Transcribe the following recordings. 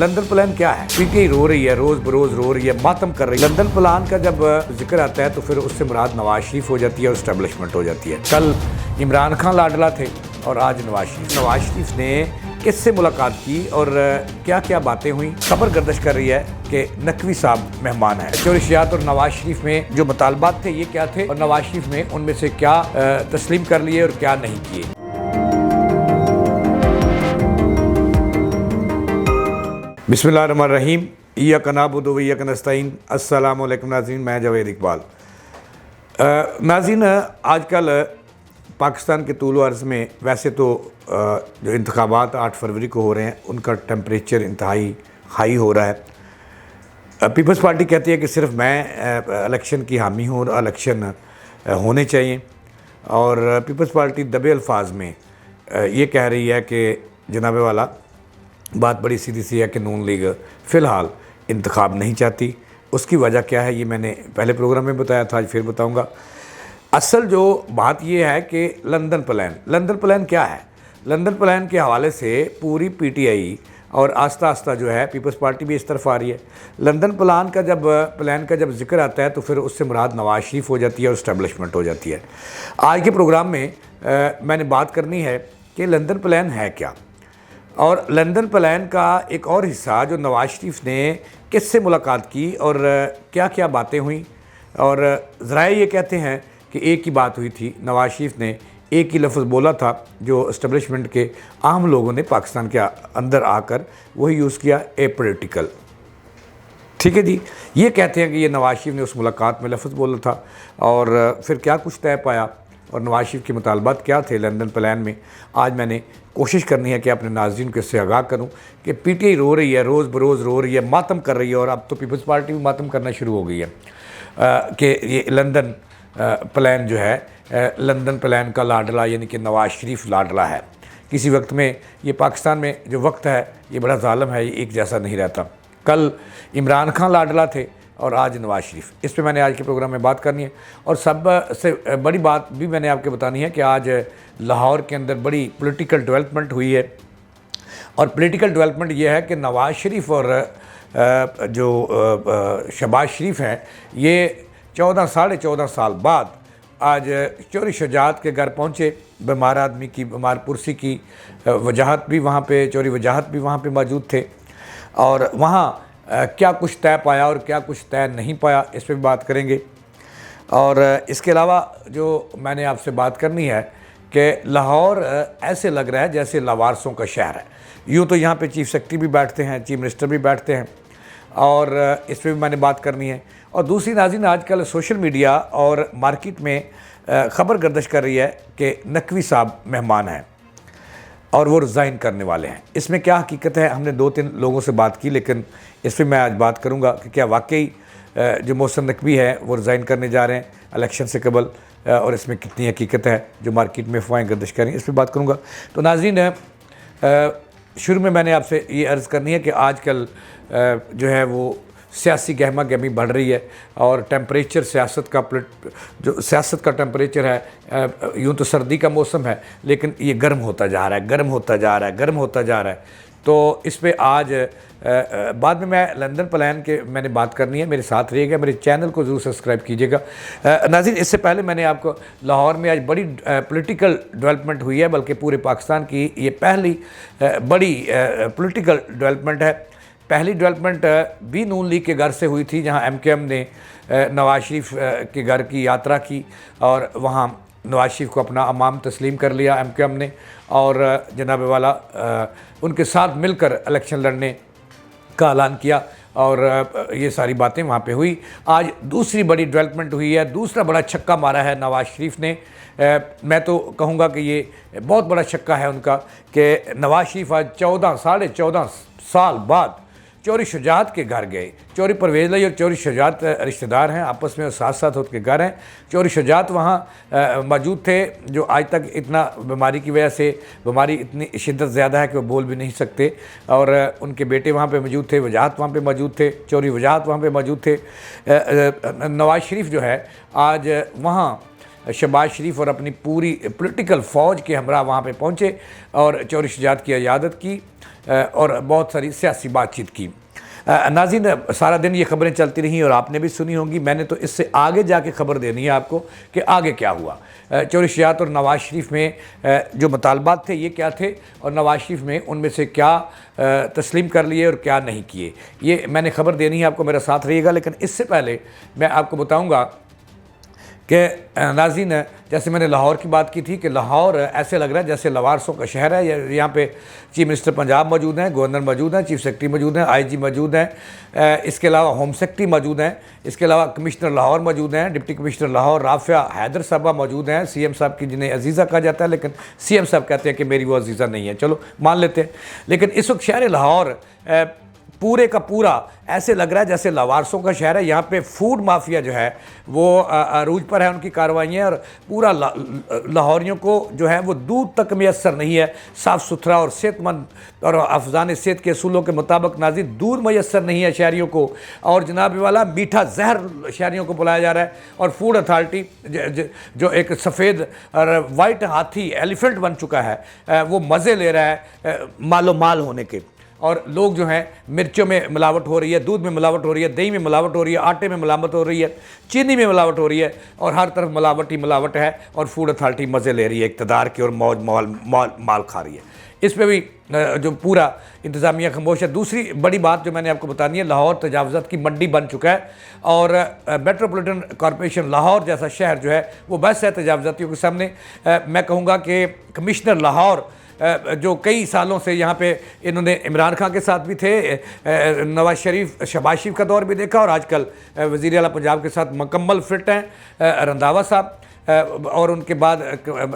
London plan क्या है? PTI रो रही है, रोज बरोज रो रही है, मातम कर रही है। लंदन प्लान का जब जिक्र आता है तो फिर उससे मुराद नवाज शरीफ हो जाती है और एस्टेब्लिशमेंट हो जाती है। कल इमरान खान लाडला थे और आज नवाज शरीफ ने किससे मुलाकात की और क्या क्या बातें हुई। खबर गर्दिश कर रही है कि नकवी साहब मेहमान है। चोरी शजात और नवाज शरीफ में जो मुतालबात थे ये क्या थे और नवाज शरीफ ने उनमें से क्या तस्लीम कर लिए और क्या नहीं किए। बिस्मिल्लाहिर्रहमानिर्रहीम। इय्याक नअबुदु व इय्याक नस्तईन। अस्सलामु अलैकुम नाज़रीन, मैं जावेद इकबाल। नाज़रीन, आजकल पाकिस्तान के तूल अर्ज़ में वैसे तो जो इंतखाबात 8 फरवरी को हो रहे हैं उनका टेम्परेचर इंतहाई हाई हो रहा है। पीपल्स पार्टी कहती है कि सिर्फ मैं इलेक्शन की हामी हूँ और इलेक्शन होने चाहिए, और पीपल्स पार्टी दबे अल्फाज में ये कह रही है कि जनाब वाला बात बड़ी सीधी सी है कि नून लीग फ़िलहाल इंतखाब नहीं चाहती। उसकी वजह क्या है ये मैंने पहले प्रोग्राम में बताया था, आज फिर बताऊंगा। असल जो बात ये है कि लंदन प्लान क्या है? लंदन प्लान के हवाले से पूरी पीटीआई और आस्ता आस्ता जो है पीपल्स पार्टी भी इस तरफ आ रही है। लंदन प्लान का जब जिक्र आता है तो फिर उससे मुराद नवाज शरीफ हो जाती है और एस्टेब्लिशमेंट हो जाती है। आज के प्रोग्राम में मैंने बात करनी है कि लंदन प्लान है क्या, और लंदन प्लान का एक और हिस्सा जो नवाज शरीफ ने किससे मुलाकात की और क्या क्या बातें हुई। और ज़राए ये कहते हैं कि एक ही बात हुई थी, नवाज शरीफ ने एक ही लफ्ज़ बोला था जो इस्टेब्लिशमेंट के आम लोगों ने पाकिस्तान के अंदर आकर वही यूज़ किया, ए पॉलिटिकल। ठीक है जी, ये कहते हैं कि ये नवाज शरीफ ने उस मुलाकात में लफ्ज़ बोला था और फिर क्या कुछ तय पाया और नवाज शरीफ के मुतालबात क्या थे लंदन प्लान में। आज मैंने कोशिश करनी है कि अपने नाज़रीन को इससे आगाह करूं कि पीटीआई रो रही है, रोज़ बरोज़ रो रही है, मातम कर रही है, और अब तो पीपल्स पार्टी भी मातम करना शुरू हो गई है कि ये लंदन प्लान जो है, लंदन प्लान का लाडला यानी कि नवाज शरीफ लाडला है। किसी वक्त में ये पाकिस्तान में जो वक्त है ये बड़ा ज़ालिम है, ये एक जैसा नहीं रहता। कल इमरान खान लाडला थे और आज नवाज शरीफ, इस पे मैंने आज के प्रोग्राम में बात करनी है। और सब से बड़ी बात भी मैंने आपको बतानी है कि आज लाहौर के अंदर बड़ी पॉलिटिकल डेवलपमेंट हुई है, और पॉलिटिकल डेवलपमेंट ये है कि नवाज शरीफ और जो शहबाज शरीफ हैं ये 14 साढ़े 14 साल बाद आज चोरी शजात के घर पहुँचे। बीमार आदमी की बीमार पुरसी की वजाहत भी वहाँ पे, चोरी वजाहत भी वहाँ पे मौजूद थे, और वहाँ क्या कुछ तय पाया और क्या कुछ तय नहीं पाया इस पर भी बात करेंगे। और इसके अलावा जो मैंने आपसे बात करनी है कि लाहौर ऐसे लग रहा है जैसे लावारसों का शहर है। यूँ तो यहाँ पे चीफ सेक्रेटरी भी बैठते हैं, चीफ मिनिस्टर भी बैठते हैं, और इस पर भी मैंने बात करनी है। और दूसरी नाज़रीन, आजकल सोशल मीडिया और मार्केट में ख़बर गर्दिश कर रही है कि नकवी साहब मेहमान हैं और वो रिज़ाइन करने वाले हैं। इसमें क्या हकीकत है? हमने 2-3 लोगों से बात की, लेकिन इस पर मैं आज बात करूंगा कि क्या वाकई जो मोहसिन नकवी है वो रिज़ाइन करने जा रहे हैं इलेक्शन से कबल, और इसमें कितनी हकीकत है जो मार्केट में अफवाहें गर्दिश करें, इस पर बात करूंगा। तो नाज़रीन, शुरू में मैंने आपसे ये अर्ज़ करनी है कि आजकल जो है वो सियासी गहमा गहमी बढ़ रही है, और टेम्परेचर सियासत का टेम्परेचर है, यूँ तो सर्दी का मौसम है लेकिन ये गर्म होता जा रहा है। तो इस पे आज बाद में मैं लंदन प्लान के मैंने बात करनी है। मेरे साथ रहिएगा, मेरे चैनल को ज़रूर सब्सक्राइब कीजिएगा। नाज़रीन, इससे पहले मैंने आपको लाहौर में आज बड़ी पॉलिटिकल डेवलपमेंट हुई है, बल्कि पूरे पाकिस्तान की ये पहली बड़ी पॉलिटिकल डेवलपमेंट है। पहली डेवलपमेंट भी नून लीग के घर से हुई थी, जहां एमकेएम ने नवाज शरीफ के घर की यात्रा की और वहां नवाज शरीफ को अपना अमाम तस्लीम कर लिया एमकेएम ने, और जनाब वाला उनके साथ मिलकर इलेक्शन लड़ने का ऐलान किया, और ये सारी बातें वहाँ पे हुई। आज दूसरी बड़ी डेवलपमेंट हुई है, दूसरा बड़ा छक्का मारा है नवाज शरीफ ने। मैं तो कहूँगा कि ये बहुत बड़ा छक्का है उनका कि नवाज शरीफ आज साढ़े 14 साल बाद चोरी शुजात के घर गए। चोरी परवेज़ लाई और चोरी शुजात रिश्तेदार हैं आपस में, और साथ साथ उनके घर हैं। चोरी शुजात वहाँ मौजूद थे जो आज तक इतना बीमारी की वजह से, बीमारी इतनी शिद्दत ज़्यादा है कि वो बोल भी नहीं सकते, और उनके बेटे वहाँ पे मौजूद थे, वजाहत वहाँ पे मौजूद थे, चोरी वजाहत वहाँ पे मौजूद थे। नवाज शरीफ जो है आज वहाँ शहबाज शरीफ और अपनी पूरी पॉलिटिकल फ़ौज के हमरा वहाँ पे पहुँचे और चौधरी शुजात की इयादत की और बहुत सारी सियासी बातचीत की। नाज़रीन, सारा दिन ये खबरें चलती रहीं और आपने भी सुनी होंगी। मैंने तो इससे आगे जाके खबर देनी है आपको कि आगे क्या हुआ। चौधरी शुजात और नवाज़ शरीफ में जो मुतालबात थे ये क्या थे और नवाज़ शरीफ में उनमें से क्या तस्लीम कर लिए और क्या नहीं किए, ये मैंने खबर देनी है आपको, मेरा साथ रहिएगा। लेकिन इससे पहले मैं आपको बताऊँगा कि नाज़रीन, जैसे मैंने लाहौर की बात की थी कि लाहौर ऐसे लग रहा है जैसे लवारसों का शहर है। यहाँ पे चीफ मिनिस्टर पंजाब मौजूद हैं, गवर्नर मौजूद हैं, चीफ सेक्रेटरी मौजूद हैं, आईजी मौजूद हैं, इसके अलावा होम सेक्रेटरी मौजूद हैं, इसके अलावा कमिश्नर लाहौर मौजूद हैं, डिप्टी कमिश्नर लाहौर राफिया हैदर साहबा मौजूद हैं, सीएम साहब की जिन्हें अजीज़ा कहा जाता है, लेकिन सीएम साहब कहते हैं कि मेरी वो अजीज़ा नहीं है, चलो मान लेते हैं। लेकिन इस वक्त शहर लाहौर पूरे का पूरा ऐसे लग रहा है जैसे लवारसों का शहर है। यहाँ पे फूड माफिया जो है वो अरूज पर है, उनकी कार्रवाइयाँ, और पूरा लाहौरियों को जो है वो दूध तक मैसर नहीं है, साफ़ सुथरा और सेहतमंद और अफजान सेहत के असूलों के मुताबिक नाज़िर दूध मैसर नहीं है शहरियों को, और जनाब वाला मीठा जहर शहरियों को पिलाया जा रहा है। और फूड अथॉरिटी जो एक सफ़ेद और वाइट हाथी एलिफेंट बन चुका है, वो मज़े ले रहा है मालो माल होने के। और लोग जो हैं, मिर्चों में मिलावट हो रही है, दूध में मिलावट हो रही है, दही में मिलावट हो रही है, आटे में मिलावट हो रही है, चीनी में मिलावट हो रही है, और हर तरफ मिलावट ही मिलावट है। और फूड अथॉरिटी मज़े ले रही है इक़्तिदार की और मौज माल खा रही है। इस पर भी जो पूरा इंतज़ामिया खामोश है। दूसरी बड़ी बात जो मैंने आपको बतानी है, लाहौर तजावज़ात की मंडी बन चुका है और मेट्रोपॉलिटन कॉरपोरेशन लाहौर जैसा शहर जो है वो बस है तजावज़ातियों के सामने। मैं कहूँगा कि कमिश्नर लाहौर जो कई सालों से यहाँ पे इन्होंने इमरान खान के साथ भी थे, नवाज शरीफ शहबाज शरीफ का दौर भी देखा, और आजकल वज़ीर आला पंजाब के साथ मुकम्मल फिट हैं रंधावा साहब, और उनके बाद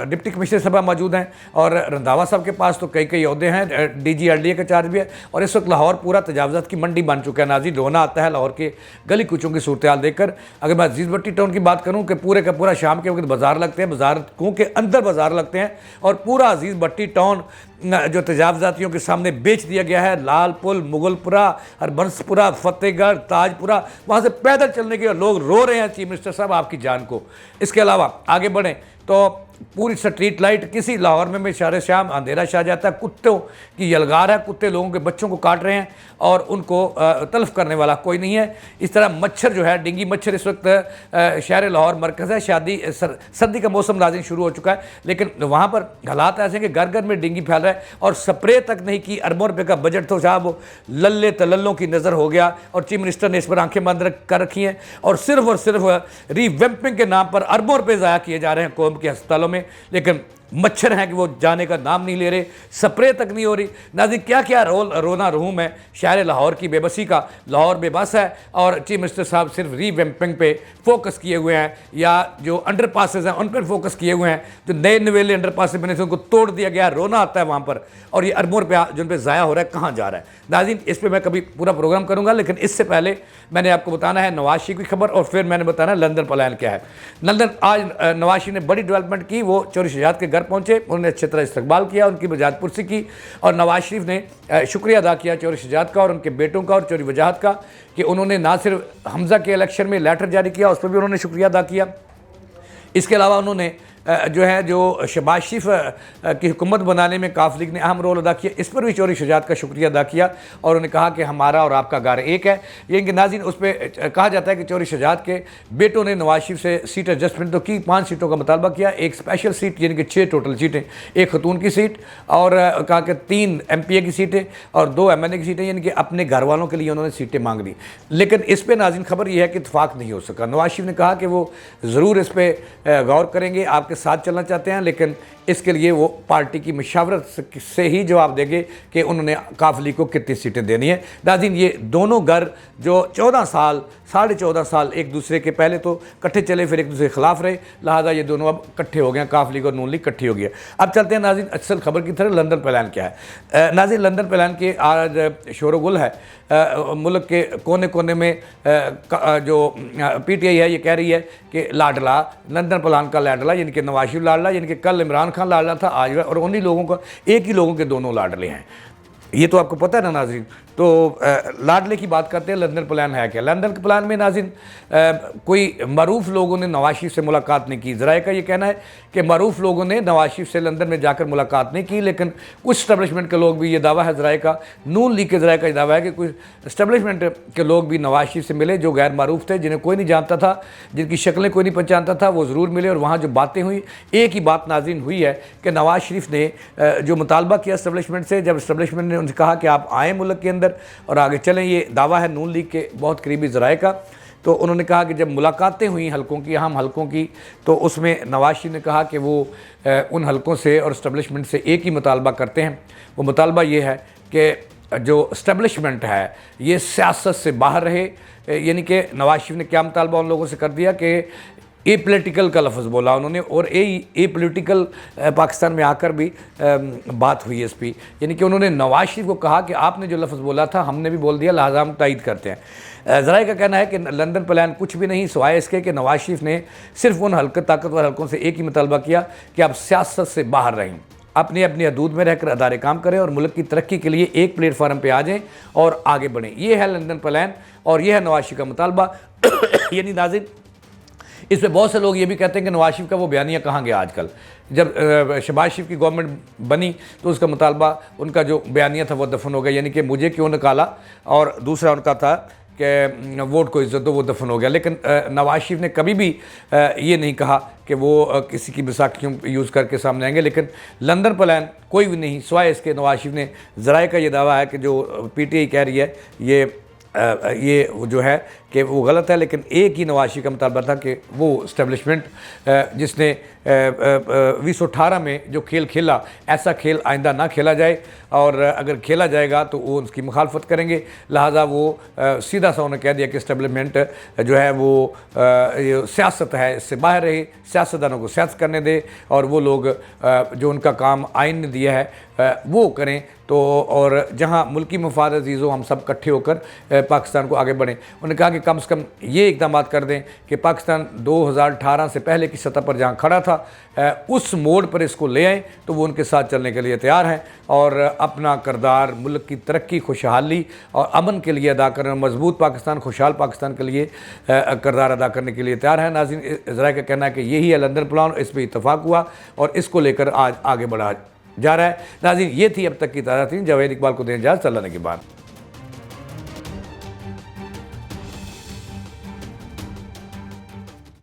डिप्टी कमिश्नर साहब मौजूद हैं, और रंधावा साहब के पास तो कई अहदे हैं, डीजी RDA का चार्ज भी है। और इस वक्त लाहौर पूरा तजावज़ात की मंडी बन चुका है। नाज़रीन, रोना आता है लाहौर के गली कूचों की सूरत हाल देखकर। अगर मैं अजीज़ भट्टी टाउन की बात करूँ कि पूरे का पूरा शाम के वक्त बाज़ार लगते हैं, बाज़ारों के अंदर बाज़ार लगते हैं, और पूरा अजीज़ भट्टी टाउन जो तजावज़ातियों के सामने बेच दिया गया है, लाल पुल, मुगलपुरा, हरबंसपुरा, फतेहगढ़, ताजपुरा, वहाँ से पैदल चलने के लोग रो रहे हैं चीफ मिनिस्टर साहब आपकी जान को। इसके अलावा आगे बढ़ें तो पूरी स्ट्रीट लाइट, किसी लाहौर में सारे शाम अंधेरा छा जाता है, कुत्तों की यलगार है, कुत्ते लोगों के बच्चों को काट रहे हैं और उनको तलफ करने वाला कोई नहीं है। इस तरह मच्छर जो है, डेंगू मच्छर इस वक्त शहर लाहौर मरकज़ है, सर्दी का मौसम नाज़रीन शुरू हो चुका है, लेकिन वहाँ पर हालात ऐसे हैं कि घर घर में डेंगू फैल रहा है और स्प्रे तक नहीं की। अरबों रुपये का बजट तो साहब वो लल्ले तलल्लों की नज़र हो गया, और चीफ मिनिस्टर ने इस पर आंखें बंद कर रखी हैं, और सिर्फ रीवैम्पिंग के नाम पर अरबों रुपये ज़ाया किए जा रहे हैं कौम के अस्पतालों में, लेकिन मच्छर हैं कि वो जाने का नाम नहीं ले रहे, स्प्रे तक नहीं हो रही। नाज़रीन, क्या क्या रोना रहूम है शहर लाहौर की बेबसी का। लाहौर बेबस है और चीफ मिनिस्टर साहब सिर्फ रीवैम्पिंग पे फोकस किए हुए हैं, या जो अंडर पासेज हैं उन पर फोकस किए हुए हैं। जो नए नवेले अंडर पासेज बने थे उनको तोड़ दिया गया, रोना आता है वहाँ पर, और ये अरबों रुपया जो उन पर ज़ाया हो रहा है कहाँ जा रहा है। नाज़रीन, इस पर मैं कभी पूरा प्रोग्राम करूँगा, लेकिन इससे पहले मैंने आपको बताना है नवाज शरीफ की खबर, और फिर मैंने बताना है लंदन प्लान क्या है। लंदन आज नवाज शरीफ ने बड़ी डेवलपमेंट की, वो चौधरी शुजात के घर पहुँचे, उन्होंने अच्छी तरह इस्तकबाल किया, उनकी वजाहत पुरसी की, और नवाज शरीफ ने शुक्रिया अदा किया चौधरी शुजात का और उनके बेटों का और चौधरी वजाहत का कि उन्होंने ना सिर्फ हमज़ा के इलेक्शन में लेटर जारी किया, उस पर भी उन्होंने शुक्रिया अदा किया। इसके अलावा उन्होंने जो शहबाज शरीफ की हुकूमत बनाने में काफ लीग ने अहम रोल अदा किया, इस पर भी चौधरी शुजात का शुक्रिया अदा किया, और उन्होंने कहा कि हमारा और आपका घर एक है। यानी कि नाज़रीन, उस पर कहा जाता है कि चौधरी शुजात के बेटों ने नवाज शरीफ से सीट एडजस्टमेंट तो की, 5 सीटों का मुतालबा किया, एक स्पेशल सीट यानी कि 6 टोटल सीटें, एक खतून की सीट, और कहा कि 3 MPA की सीटें और 2 MNA की सीटें, यानी कि अपने घर वालों के लिए उन्होंने सीटें मांग ली। लेकिन इस पर नाज़रीन खबर यह है कि इतफाक़ नहीं हो सका। नवाज शरीफ ने कहा कि वो ज़रूर इस पर गौर करेंगे, आपके साथ चलना चाहते हैं, लेकिन इसके लिए वो पार्टी की मशावरत से ही जवाब देंगे कि उन्होंने काफ लीग को कितनी सीटें देनी है। नाज़रीन, ये दोनों घर जो 14 साल 14.5 साल एक दूसरे के, पहले तो इकट्ठे चले फिर एक दूसरे के खिलाफ रहे, लिहाजा ये दोनों अब इकट्ठे हो गए, काफ लीग और नून लीग इकट्ठी हो गई है। अब चलते हैं नाज़रीन असल खबर की तरह, लंदन प्लान क्या है। नाज़रीन, लंदन प्लान के आज शोर गुल है, मुल्क के कोने कोने में जो PTI है ये कह रही है कि लाडला, लंदन प्लान का लाडला यानी कि नवाज शरीफ लाडला, यानी कि कल इमरान खान लाडला था, आज और उन्हीं लोगों का, एक ही लोगों के दोनों लाडले हैं। ये तो आपको पता है ना नाज़रीन। तो लाडले की बात करते हैं, लंदन प्लान है क्या? लंदन के प्लान में नाज़रीन कोई मरूफ लोगों ने नवाज शरीफ से मुलाकात नहीं की। ज़राए का ये कहना है कि मरूफ लोगों ने नवाज शरीफ से लंदन में जाकर मुलाकात नहीं की, लेकिन कुछ स्टैब्लिशमेंट के लोग भी, ये दावा है ज़राए का, नून लीग के ज़राए का दावा है कि कुछ स्टैब्लिशमेंट के लोग भी नवाज शरीफ से मिले जो गैर मारूफ थे, जिन्हें कोई नहीं जानता था, जिनकी शक्लें कोई नहीं पहचानता था, वो ज़रूर मिले। और वहाँ जो बातें हुई, एक ही बात नाज़रीन हुई है कि नवाज शरीफ ने जो मुतालबा किया स्टैब्लिशमेंट से, जब स्टैब्लिशमेंट ने उनसे कहा कि आप आएँ मुल्क के अंदर और आगे चलें, ये दावा है नून लीग के बहुत करीबी ज़राए का, तो उन्होंने कहा कि जब मुलाकातें हुई हलकों की, अहम हलकों की, तो उसमें नवाज शरीफ ने कहा कि वो उन हलकों से और स्टैब्लिशमेंट से एक ही मुतालबा करते हैं। वो मुतालबा ये है कि जो स्टैब्लिशमेंट है ये सियासत से बाहर रहे। यानी कि नवाज शरीफ ने क्या मुतालबा उन लोगों से कर दिया कि ए पोलिटिकल का लफ्ज़ बोला उन्होंने, और ए पोलिटिकल पाकिस्तान में आकर भी बात हुई इस पर। यानी कि उन्होंने नवाज शरीफ को कहा कि आपने जो लफ्ज़ बोला था हमने भी बोल दिया, लिहाजा हम तायद करते हैं। ज़राए का कहना है कि लंदन प्लान कुछ भी नहीं सिवाय इसके कि नवाज शरीफ ने सिर्फ उन ताकतवर हलकों से एक ही मुतालबा किया कि आप सियासत से बाहर रहें, अपनी अपनी हदूद में रहकर अदारे काम करें और मुल्क की तरक्की के लिए एक प्लेटफार्म पे आ जाएं और आगे बढ़ें। ये है लंदन प्लान और यह है नवाज शरीफ का मुतालबा। यानी नाज़रीन, इस पर बहुत से लोग ये भी कहते हैं कि नवाज शरीफ का वो बयानिया कहाँ गया आजकल। जब शहबाज शरीफ की गवर्नमेंट बनी तो उसका मुतालबा, उनका जो बयानिया था वो दफन हो गया, यानी कि मुझे क्यों निकाला, और दूसरा उनका था कि वोट को इज्जत दो, वो दफन हो गया। लेकिन नवाज शरीफ ने कभी भी ये नहीं कहा कि वो किसी की बैसाखियों यूज़ करके सामने आएंगे। लेकिन लंदन प्लान कोई भी नहीं सिवाय इसके नवाज शरीफ ने, ज़राए का ये दावा है कि जो PTI कह रही है ये जो है कि वो गलत है। लेकिन एक ही नवाज शरीफ का मुतालबा था कि वो इस्टेब्लिशमेंट जिसने 2018 में जो खेल खेला, ऐसा खेल आइंदा ना खेला जाए, और अगर खेला जाएगा तो वो उसकी मुखालफत करेंगे। लिहाजा वो सीधा सा उन्होंने कह दिया कि इस्टेब्लिशमेंट जो है वो सियासत है, इससे बाहर रहे, सियासतदानों को सियासत करने दे, और वो लोग जो उनका काम आइन ने दिया है वो करें। तो और जहाँ मुल्की मफाद अजीज़ों हम सब इकट्ठे होकर पाकिस्तान को आगे बढ़ें। उन्होंने कहा कि कम से कम ये इक़दाम कर दें कि पाकिस्तान 2018 से पहले की सतह पर जहाँ खड़ा था उस मोड़ पर इसको ले आएँ, तो वो उनके साथ चलने के लिए तैयार हैं और अपना किरदार मुल्क की तरक्की, खुशहाली और अमन के लिए अदा करने, मजबूत पाकिस्तान, खुशहाल पाकिस्तान के लिए किरदार अदा करने के लिए तैयार हैं। नाज़रीन, ज़राए का कहना है कि यही है लंदन प्लान, इस पर इतफाक़ हुआ और इसको लेकर आज आगे बढ़ा जा रहा है। नाज़रीन, ये थी अब तक की ताज़ा थी। जावेद इकबाल को दें इजाज़त, अल्लाह ने के बाद।